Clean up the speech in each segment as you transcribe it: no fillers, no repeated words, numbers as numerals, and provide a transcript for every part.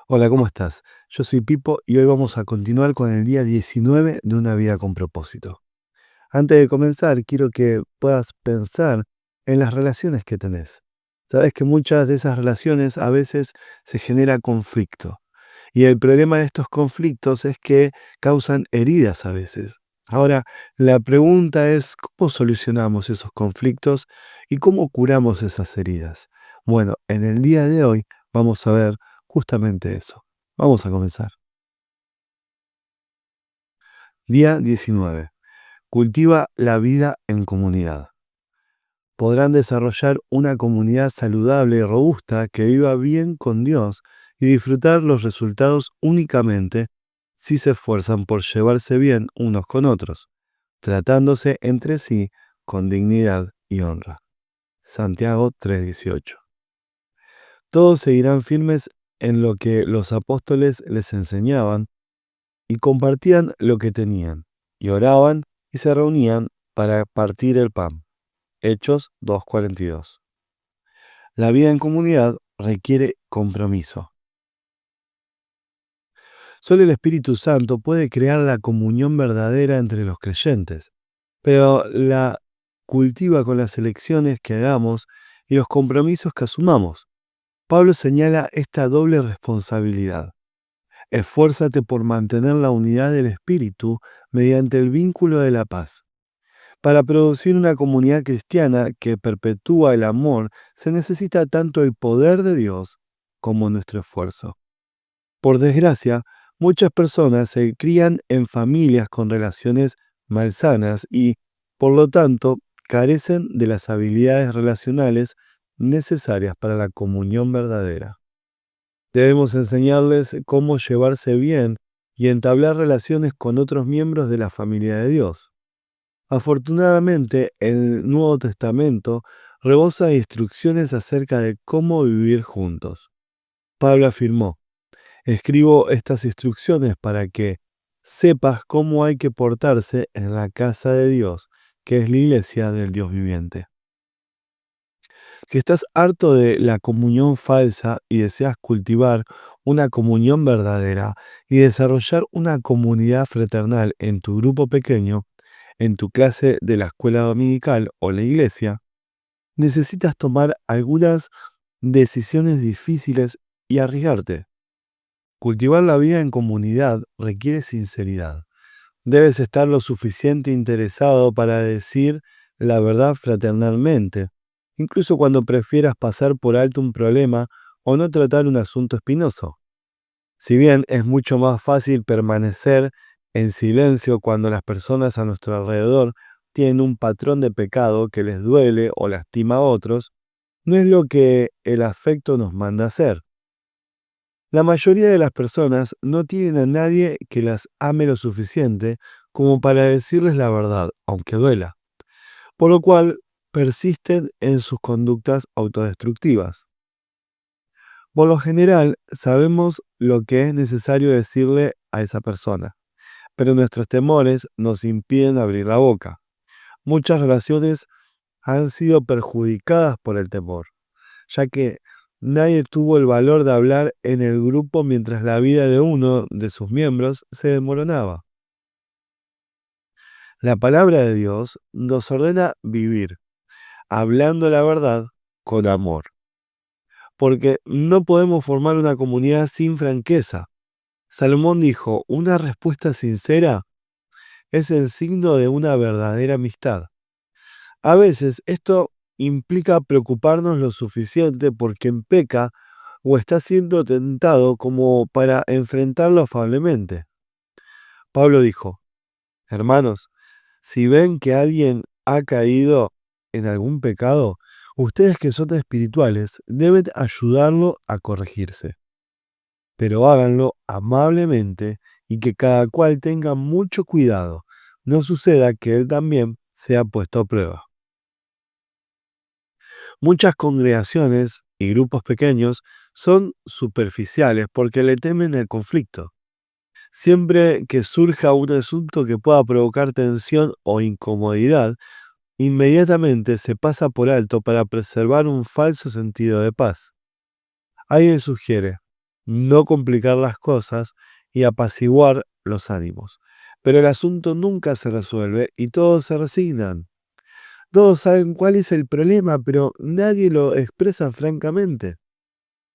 Hola, ¿cómo estás? Yo soy Pipo y hoy vamos a continuar con el día 19 de una vida con propósito. Antes de comenzar, quiero que puedas pensar en las relaciones que tenés. Sabes que muchas de esas relaciones a veces se genera conflicto. Y el problema de estos conflictos es que causan heridas a veces. Ahora, la pregunta es, ¿cómo solucionamos esos conflictos y cómo curamos esas heridas? Bueno, en el día de hoy vamos a ver justamente eso. Vamos a comenzar. Día 19. Cultiva la vida en comunidad. Podrán desarrollar una comunidad saludable y robusta que viva bien con Dios y disfrutar los resultados únicamente si se esfuerzan por llevarse bien unos con otros, tratándose entre sí con dignidad y honra. Santiago 3:18. Todos seguirán firmes en lo que los apóstoles les enseñaban y compartían lo que tenían, y oraban y se reunían para partir el pan. Hechos 2:42. La vida en comunidad requiere compromiso. Solo el Espíritu Santo puede crear la comunión verdadera entre los creyentes, pero la cultiva con las elecciones que hagamos y los compromisos que asumamos. Pablo señala esta doble responsabilidad. Esfuérzate por mantener la unidad del Espíritu mediante el vínculo de la paz. Para producir una comunidad cristiana que perpetúa el amor, se necesita tanto el poder de Dios como nuestro esfuerzo. Por desgracia, muchas personas se crían en familias con relaciones malsanas y, por lo tanto, carecen de las habilidades relacionales necesarias para la comunión verdadera. Debemos enseñarles cómo llevarse bien y entablar relaciones con otros miembros de la familia de Dios. Afortunadamente, el Nuevo Testamento rebosa de instrucciones acerca de cómo vivir juntos. Pablo afirmó: escribo estas instrucciones para que sepas cómo hay que portarse en la casa de Dios, que es la iglesia del Dios viviente. Si estás harto de la comunión falsa y deseas cultivar una comunión verdadera y desarrollar una comunidad fraternal en tu grupo pequeño, en tu clase de la escuela dominical o la iglesia, necesitas tomar algunas decisiones difíciles y arriesgarte. Cultivar la vida en comunidad requiere sinceridad. Debes estar lo suficiente interesado para decir la verdad fraternalmente, incluso cuando prefieras pasar por alto un problema o no tratar un asunto espinoso. Si bien es mucho más fácil permanecer en silencio cuando las personas a nuestro alrededor tienen un patrón de pecado que les duele o lastima a otros, no es lo que el afecto nos manda hacer. La mayoría de las personas no tienen a nadie que las ame lo suficiente como para decirles la verdad, aunque duela, por lo cual persisten en sus conductas autodestructivas. Por lo general, sabemos lo que es necesario decirle a esa persona, pero nuestros temores nos impiden abrir la boca. Muchas relaciones han sido perjudicadas por el temor, ya que nadie tuvo el valor de hablar en el grupo mientras la vida de uno de sus miembros se desmoronaba. La palabra de Dios nos ordena vivir, hablando la verdad con amor, porque no podemos formar una comunidad sin franqueza. Salomón dijo: una respuesta sincera es el signo de una verdadera amistad. A veces esto implica preocuparnos lo suficiente por quien peca o está siendo tentado como para enfrentarlo afablemente. Pablo dijo: hermanos, si ven que alguien ha caído en algún pecado, ustedes que son espirituales deben ayudarlo a corregirse, pero háganlo amablemente y que cada cual tenga mucho cuidado, no suceda que él también sea puesto a prueba. Muchas congregaciones y grupos pequeños son superficiales porque le temen el conflicto. Siempre que surja un asunto que pueda provocar tensión o incomodidad, inmediatamente se pasa por alto para preservar un falso sentido de paz. Alguien sugiere: no complicar las cosas y apaciguar los ánimos. Pero el asunto nunca se resuelve y todos se resignan. Todos saben cuál es el problema, pero nadie lo expresa francamente.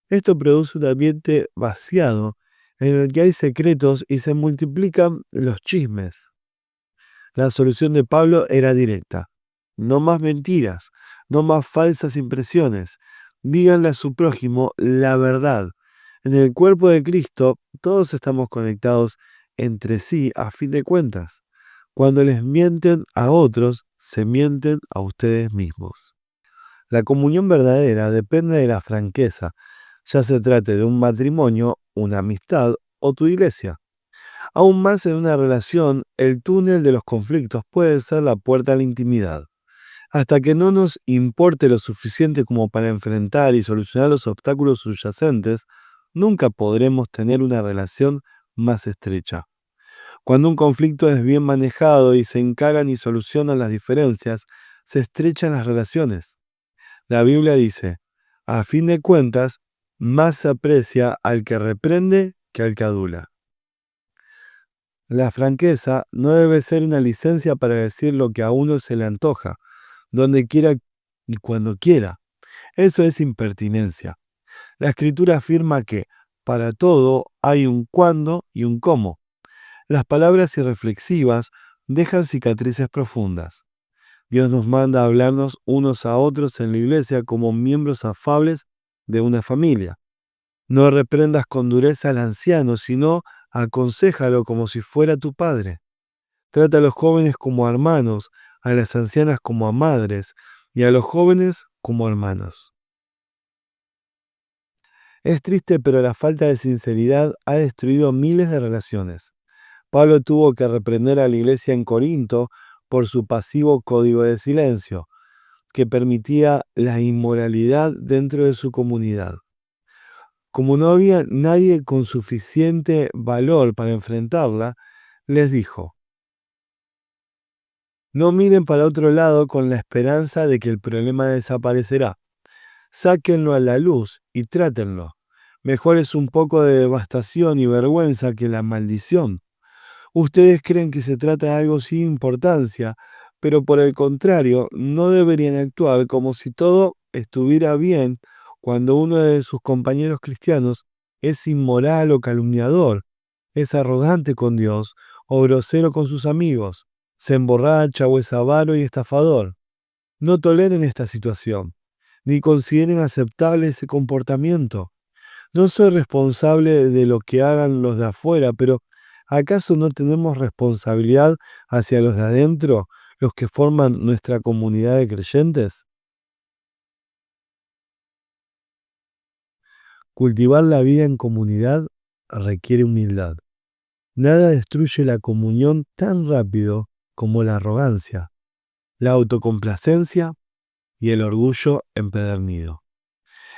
Esto produce un ambiente vaciado en el que hay secretos y se multiplican los chismes. La solución de Pablo era directa. No más mentiras, no más falsas impresiones. Díganle a su prójimo la verdad. En el cuerpo de Cristo todos estamos conectados entre sí a fin de cuentas. Cuando les mienten a otros, se mienten a ustedes mismos. La comunión verdadera depende de la franqueza, ya se trate de un matrimonio, una amistad o tu iglesia. Aún más en una relación, el túnel de los conflictos puede ser la puerta a la intimidad. Hasta que no nos importe lo suficiente como para enfrentar y solucionar los obstáculos subyacentes, nunca podremos tener una relación más estrecha. Cuando un conflicto es bien manejado y se encaran y solucionan las diferencias, se estrechan las relaciones. La Biblia dice, a fin de cuentas, más se aprecia al que reprende que al que adula. La franqueza no debe ser una licencia para decir lo que a uno se le antoja, donde quiera y cuando quiera. Eso es impertinencia. La Escritura afirma que para todo hay un cuándo y un cómo. Las palabras irreflexivas dejan cicatrices profundas. Dios nos manda a hablarnos unos a otros en la iglesia como miembros afables de una familia. No reprendas con dureza al anciano, sino aconséjalo como si fuera tu padre. Trata a los jóvenes como a hermanos, a las ancianas como a madres y a los jóvenes como hermanos. Es triste, pero la falta de sinceridad ha destruido miles de relaciones. Pablo tuvo que reprender a la iglesia en Corinto por su pasivo código de silencio, que permitía la inmoralidad dentro de su comunidad. Como no había nadie con suficiente valor para enfrentarla, les dijo, no miren para otro lado con la esperanza de que el problema desaparecerá. Sáquenlo a la luz y trátenlo. Mejor es un poco de devastación y vergüenza que la maldición. Ustedes creen que se trata de algo sin importancia, pero por el contrario, no deberían actuar como si todo estuviera bien cuando uno de sus compañeros cristianos es inmoral o calumniador, es arrogante con Dios o grosero con sus amigos, se emborracha o es avaro y estafador. No toleren esta situación, ni consideren aceptable ese comportamiento. No soy responsable de lo que hagan los de afuera, pero ¿acaso no tenemos responsabilidad hacia los de adentro, los que forman nuestra comunidad de creyentes? Cultivar la vida en comunidad requiere humildad. Nada destruye la comunión tan rápido como la arrogancia, la autocomplacencia y el orgullo empedernido.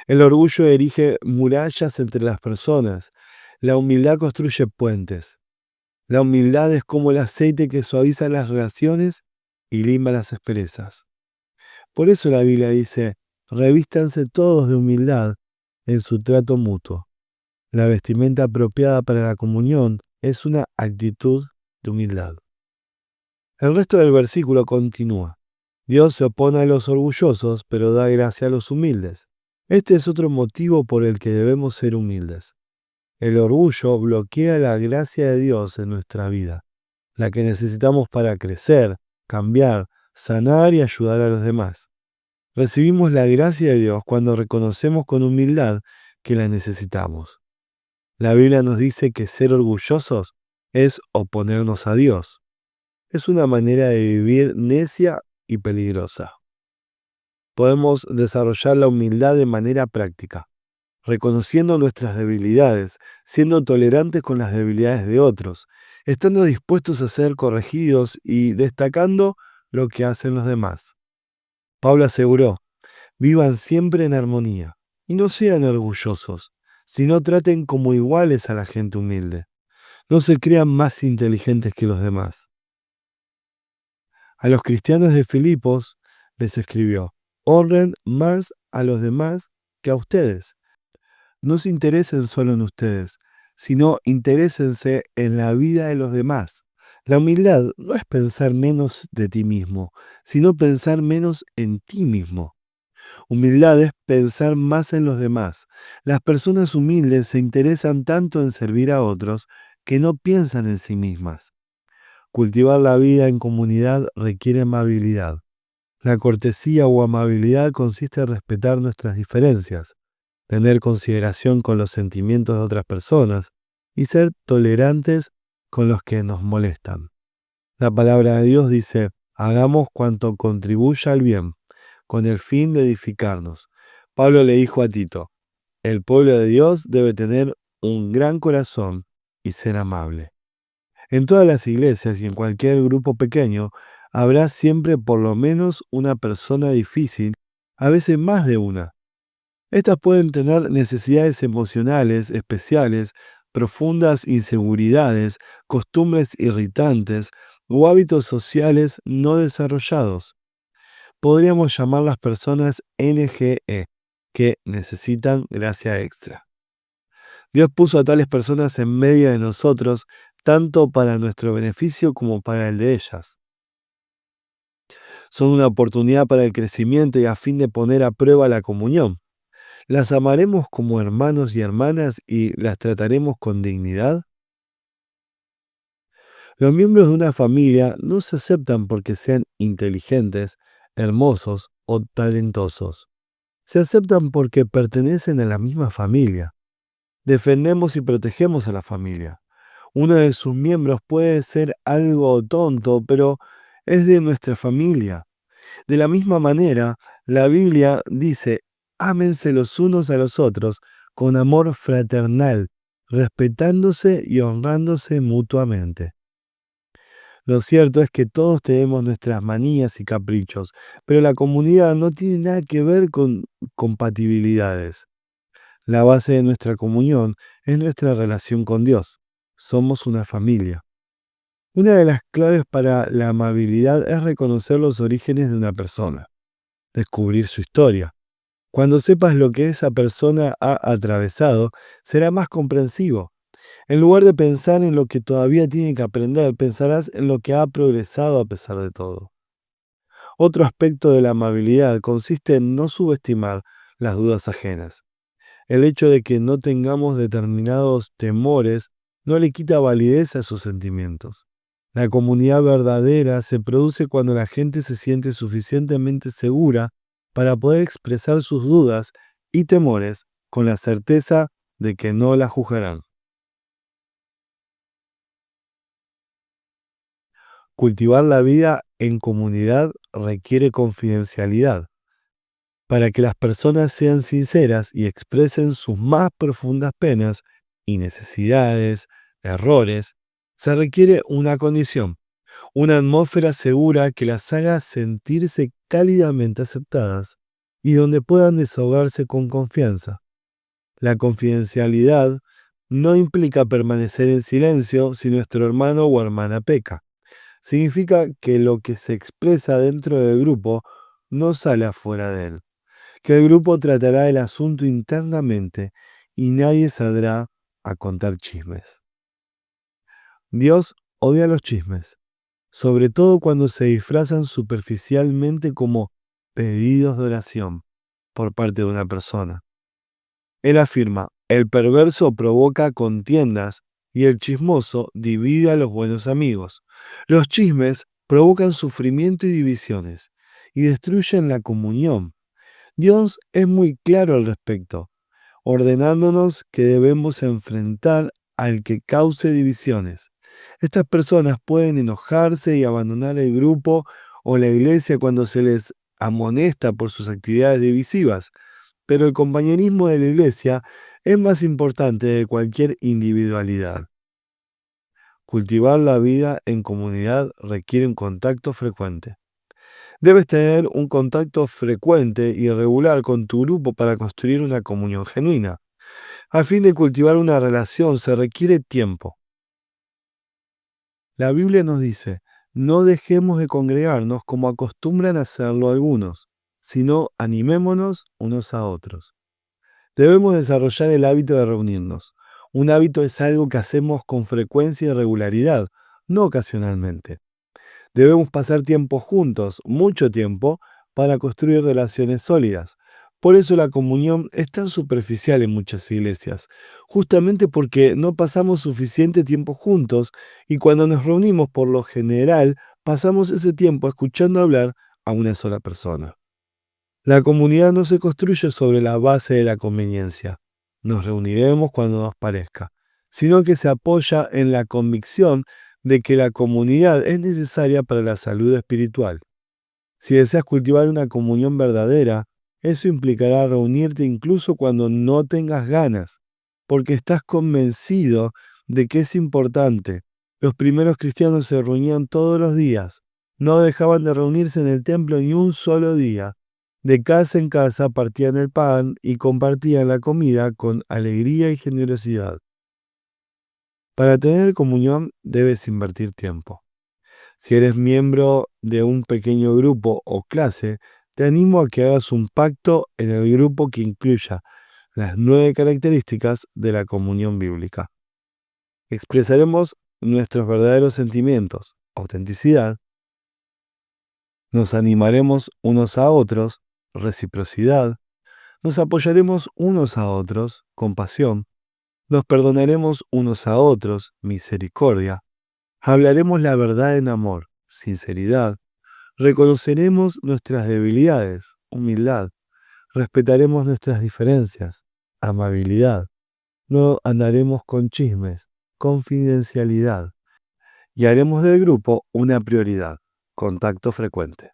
El orgullo erige murallas entre las personas. La humildad construye puentes. La humildad es como el aceite que suaviza las relaciones y limpia las asperezas. Por eso la Biblia dice, revístanse todos de humildad en su trato mutuo. La vestimenta apropiada para la comunión es una actitud de humildad. El resto del versículo continúa. Dios se opone a los orgullosos, pero da gracia a los humildes. Este es otro motivo por el que debemos ser humildes. El orgullo bloquea la gracia de Dios en nuestra vida, la que necesitamos para crecer, cambiar, sanar y ayudar a los demás. Recibimos la gracia de Dios cuando reconocemos con humildad que la necesitamos. La Biblia nos dice que ser orgullosos es oponernos a Dios. Es una manera de vivir necia y peligrosa. Podemos desarrollar la humildad de manera práctica, reconociendo nuestras debilidades, siendo tolerantes con las debilidades de otros, estando dispuestos a ser corregidos y destacando lo que hacen los demás. Pablo aseguró, vivan siempre en armonía y no sean orgullosos, sino traten como iguales a la gente humilde. No se crean más inteligentes que los demás. A los cristianos de Filipos les escribió, honren más a los demás que a ustedes. No se interesen solo en ustedes, sino interésense en la vida de los demás. La humildad no es pensar menos de ti mismo, sino pensar menos en ti mismo. Humildad es pensar más en los demás. Las personas humildes se interesan tanto en servir a otros que no piensan en sí mismas. Cultivar la vida en comunidad requiere amabilidad. La cortesía o amabilidad consiste en respetar nuestras diferencias, tener consideración con los sentimientos de otras personas y ser tolerantes con los que nos molestan. La palabra de Dios dice: hagamos cuanto contribuya al bien, con el fin de edificarnos. Pablo le dijo a Tito: el pueblo de Dios debe tener un gran corazón y ser amable. En todas las iglesias y en cualquier grupo pequeño habrá siempre por lo menos una persona difícil, a veces más de una. Estas pueden tener necesidades emocionales especiales, profundas inseguridades, costumbres irritantes o hábitos sociales no desarrollados. Podríamos llamar las personas NGE, que necesitan gracia extra. Dios puso a tales personas en medio de nosotros, tanto para nuestro beneficio como para el de ellas. Son una oportunidad para el crecimiento y a fin de poner a prueba la comunión. ¿Las amaremos como hermanos y hermanas y las trataremos con dignidad? Los miembros de una familia no se aceptan porque sean inteligentes, hermosos o talentosos. Se aceptan porque pertenecen a la misma familia. Defendemos y protegemos a la familia. Uno de sus miembros puede ser algo tonto, pero es de nuestra familia. De la misma manera, la Biblia dice: ámense los unos a los otros con amor fraternal, respetándose y honrándose mutuamente. Lo cierto es que todos tenemos nuestras manías y caprichos, pero la comunidad no tiene nada que ver con compatibilidades. La base de nuestra comunión es nuestra relación con Dios. Somos una familia. Una de las claves para la amabilidad es reconocer los orígenes de una persona, descubrir su historia. Cuando sepas lo que esa persona ha atravesado, será más comprensivo. En lugar de pensar en lo que todavía tiene que aprender, pensarás en lo que ha progresado a pesar de todo. Otro aspecto de la amabilidad consiste en no subestimar las dudas ajenas. El hecho de que no tengamos determinados temores no le quita validez a sus sentimientos. La comunidad verdadera se produce cuando la gente se siente suficientemente segura para poder expresar sus dudas y temores con la certeza de que no la juzgarán. Cultivar la vida en comunidad requiere confidencialidad. Para que las personas sean sinceras y expresen sus más profundas penas y necesidades, errores, se requiere una condición: una atmósfera segura que las haga sentirse cálidamente aceptadas y donde puedan desahogarse con confianza. La confidencialidad no implica permanecer en silencio si nuestro hermano o hermana peca. Significa que lo que se expresa dentro del grupo no sale afuera de él, que el grupo tratará el asunto internamente y nadie saldrá a contar chismes. Dios odia los chismes, sobre todo cuando se disfrazan superficialmente como pedidos de oración por parte de una persona. Él afirma: el perverso provoca contiendas y el chismoso divide a los buenos amigos. Los chismes provocan sufrimiento y divisiones y destruyen la comunión. Dios es muy claro al respecto, ordenándonos que debemos enfrentar al que cause divisiones. Estas personas pueden enojarse y abandonar el grupo o la iglesia cuando se les amonesta por sus actividades divisivas, pero el compañerismo de la iglesia es más importante que cualquier individualidad. Cultivar la vida en comunidad requiere un contacto frecuente. Debes tener un contacto frecuente y regular con tu grupo para construir una comunión genuina. A fin de cultivar una relación se requiere tiempo. La Biblia nos dice: no dejemos de congregarnos como acostumbran a hacerlo algunos, sino animémonos unos a otros. Debemos desarrollar el hábito de reunirnos. Un hábito es algo que hacemos con frecuencia y regularidad, no ocasionalmente. Debemos pasar tiempo juntos, mucho tiempo, para construir relaciones sólidas. Por eso la comunión es tan superficial en muchas iglesias, justamente porque no pasamos suficiente tiempo juntos y cuando nos reunimos por lo general pasamos ese tiempo escuchando hablar a una sola persona. La comunidad no se construye sobre la base de la conveniencia. Nos reuniremos cuando nos parezca, sino que se apoya en la convicción de que la comunidad es necesaria para la salud espiritual. Si deseas cultivar una comunión verdadera, eso implicará reunirte incluso cuando no tengas ganas, porque estás convencido de que es importante. Los primeros cristianos se reunían todos los días, no dejaban de reunirse en el templo ni un solo día. De casa en casa partían el pan y compartían la comida con alegría y generosidad. Para tener comunión debes invertir tiempo. Si eres miembro de un pequeño grupo o clase, te animo a que hagas un pacto en el grupo que incluya las 9 características de la comunión bíblica. Expresaremos nuestros verdaderos sentimientos, autenticidad, nos animaremos unos a otros, reciprocidad, nos apoyaremos unos a otros, compasión, nos perdonaremos unos a otros, misericordia, hablaremos la verdad en amor, sinceridad, reconoceremos nuestras debilidades, humildad, respetaremos nuestras diferencias, amabilidad, no andaremos con chismes, confidencialidad, y haremos del grupo una prioridad, contacto frecuente.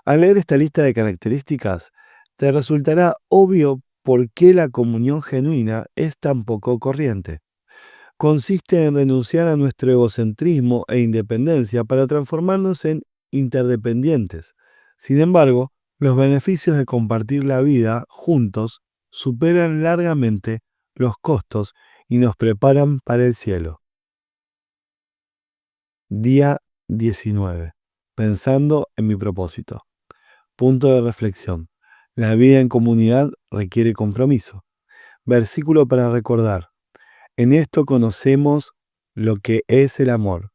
Al leer esta lista de características, te resultará obvio por qué la comunión genuina es tan poco corriente. Consiste en renunciar a nuestro egocentrismo e independencia para transformarnos en interdependientes. Sin embargo, los beneficios de compartir la vida juntos superan largamente los costos y nos preparan para el cielo. Día 19. Pensando en mi propósito. Punto de reflexión. La vida en comunidad requiere compromiso. Versículo para recordar. En esto conocemos lo que es el amor,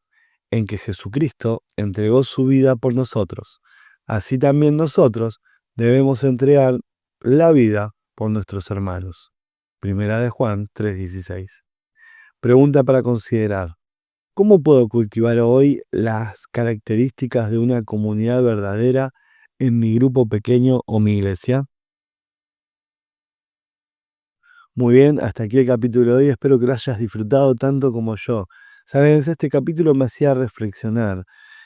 en que Jesucristo entregó su vida por nosotros. Así también nosotros debemos entregar la vida por nuestros hermanos. Primera de Juan 3:16. Pregunta para considerar. ¿Cómo puedo cultivar hoy las características de una comunidad verdadera en mi grupo pequeño o mi iglesia? Muy bien, hasta aquí el capítulo de hoy. Espero que lo hayas disfrutado tanto como yo. Sabes, este capítulo me hacía reflexionar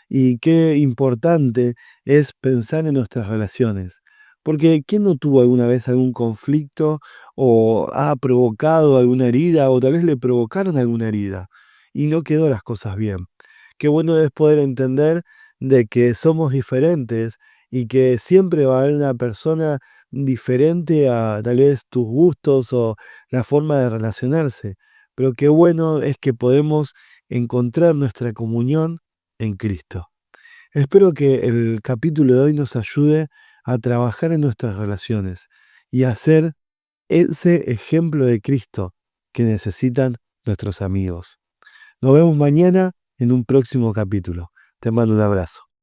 y qué importante es pensar en nuestras relaciones. Porque ¿quién no tuvo alguna vez algún conflicto o ha provocado alguna herida o tal vez le provocaron alguna herida y no quedó las cosas bien? Qué bueno es poder entender de que somos diferentes y que siempre va a haber una persona diferente a tal vez tus gustos o la forma de relacionarse. Pero qué bueno es que podemos encontrar nuestra comunión en Cristo. Espero que el capítulo de hoy nos ayude a trabajar en nuestras relaciones y a ser ese ejemplo de Cristo que necesitan nuestros amigos. Nos vemos mañana en un próximo capítulo. Te mando un abrazo.